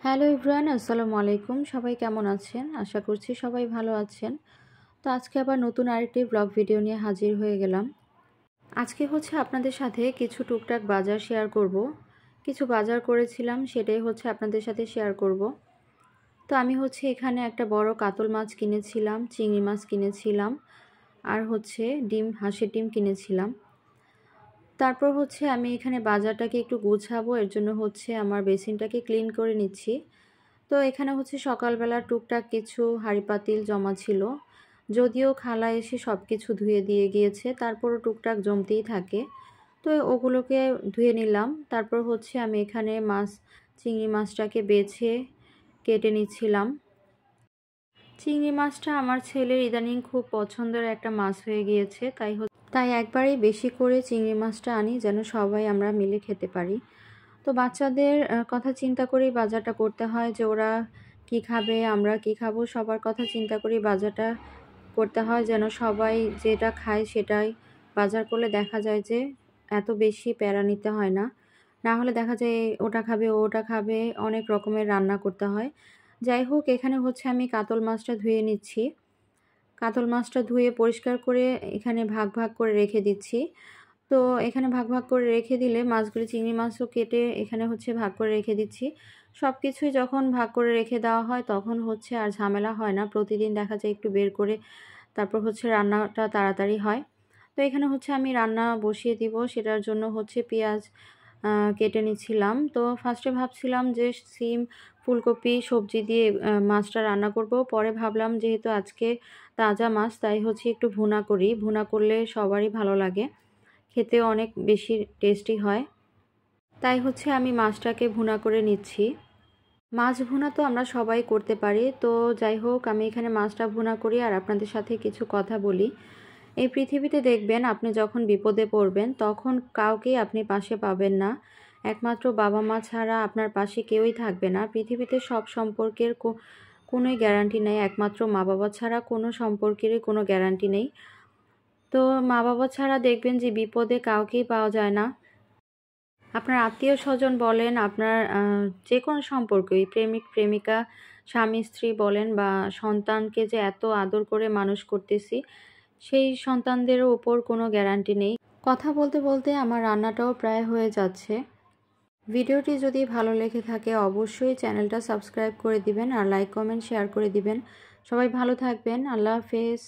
Hello everyone, আসসালামু আলাইকুম। সবাই কেমন আছেন? আশা করছি সবাই ভালো আছেন। তো আজকে আবার নতুন আরেকটি ব্লগ ভিডিও নিয়ে হাজির হয়ে গেলাম। আজকে আপনাদের সাথে কিছু টুকটাক বাজার শেয়ার করব। কিছু বাজার করেছিলাম, সেটাই আপনাদের সাথে শেয়ার করব। তো আমি এখানে একটা বড় কাতল মাছ কিনেছিলাম, চিংড়ি মাছ কিনেছিলাম, আর ডিম, হাঁসের ডিম কিনেছিলাম। তারপর আমি এখানে বাজারটাকে একটু গুছাবো, এর জন্য আমার বেসিনটাকে ক্লিন করে নিচ্ছি। তো এখানে সকালবেলা টুকটাক কিছু হাঁড়ি পাতিল জমা ছিল, যদিও খালা এসে সব কিছু ধুয়ে দিয়ে গিয়েছে, তারপরও টুকটাক জমতেই থাকে। তো ওগুলোকে ধুয়ে নিলাম। তারপর আমি এখানে চিংড়ি মাছটাকে বেছে কেটে নিচ্ছিলাম। চিংড়ি মাছটা আমার ছেলের ইদানিং খুব পছন্দের একটা মাছ হয়ে গিয়েছে, তাই একবারেই বেশি করে চিংড়ি মাছটা আনি, যেন সবাই আমরা মিলে খেতে পারি। তো বাচ্চাদের কথা চিন্তা করেই বাজারটা করতে হয়, যে ওরা কি খাবে, আমরা কি খাবো, সবার কথা চিন্তা করেই বাজারটা করতে হয়, যেন সবাই যেটা খায় সেটাই বাজার করলে দেখা যায় যে এত বেশি প্যারা নিতে হয় না। না হলে দেখা যায় ওটা খাবে ওটা খাবে, অনেক রকমের রান্না করতে হয়। যাই হোক, এখানে আমি কাতল মাছটা ধুয়ে নিচ্ছি। কাতল মাছটা ধুয়ে পরিষ্কার করে এখানে ভাগ ভাগ করে রেখে দিচ্ছি। তো এখানে ভাগ ভাগ করে রেখে দিলে মাছগুলি, চিংড়ি মাছও কেটে এখানে ভাগ করে রেখে দিচ্ছি। সব কিছুই যখন ভাগ করে রেখে দেওয়া হয় তখন আর ঝামেলা হয় না। প্রতিদিন দেখা যায় একটু বের করে তারপর রান্নাটা তাড়াতাড়ি হয়। তো এখানে আমি রান্না বসিয়ে দিব, সেটার জন্য পেঁয়াজ কেটে নিচ্ছিলাম। তো ফার্স্টে ভাবছিলাম যে সিম, ফুলকপি, সবজি দিয়ে মাছটা রান্না করব। পরে ভাবলাম যেহেতু আজকে তাজা মাছ, তাই একটু ভুনা করি। ভুনা করলে সবারই ভালো লাগে, খেতেও অনেক বেশি টেস্টি হয়। তাই আমি মাছটাকে ভুনা করে নিচ্ছি। মাছ ভুনা তো আমরা সবাই করতে পারি। তো যাই হোক, আমি এখানে মাছটা ভুনা করি আর আপনাদের সাথে কিছু কথা বলি। এই পৃথিবীতে দেখবেন, আপনি যখন বিপদে পড়বেন তখন কাউকেই আপনি পাশে পাবেন না। একমাত্র বাবা মা ছাড়া আপনার পাশে কেউই থাকবে না। পৃথিবীতে সব সম্পর্কের কোনোই গ্যারান্টি নেই, একমাত্র মা বাবা ছাড়া কোনো সম্পর্কেরই কোনো গ্যারান্টি নেই। তো মা বাবা ছাড়া দেখবেন যে বিপদে কাউকেই পাওয়া যায় না। আপনার আত্মীয় স্বজন বলেন, আপনার যে কোনো সম্পর্কই, প্রেমিক প্রেমিকা, স্বামী স্ত্রী বলেন, বা সন্তানকে যে এত আদর করে মানুষ করতেছি, সেই সন্তানদেরও উপর কোনো গ্যারান্টি নেই। কথা বলতে বলতে আমার রান্নাটাও প্রায় হয়ে যাচ্ছে। ভিডিওটি যদি ভালো লেগে থাকে অবশ্যই চ্যানেলটা সাবস্ক্রাইব করে দিবেন, আর লাইক কমেন্ট শেয়ার করে দিবেন। সবাই ভালো থাকবেন। আল্লাহ হাফেজ।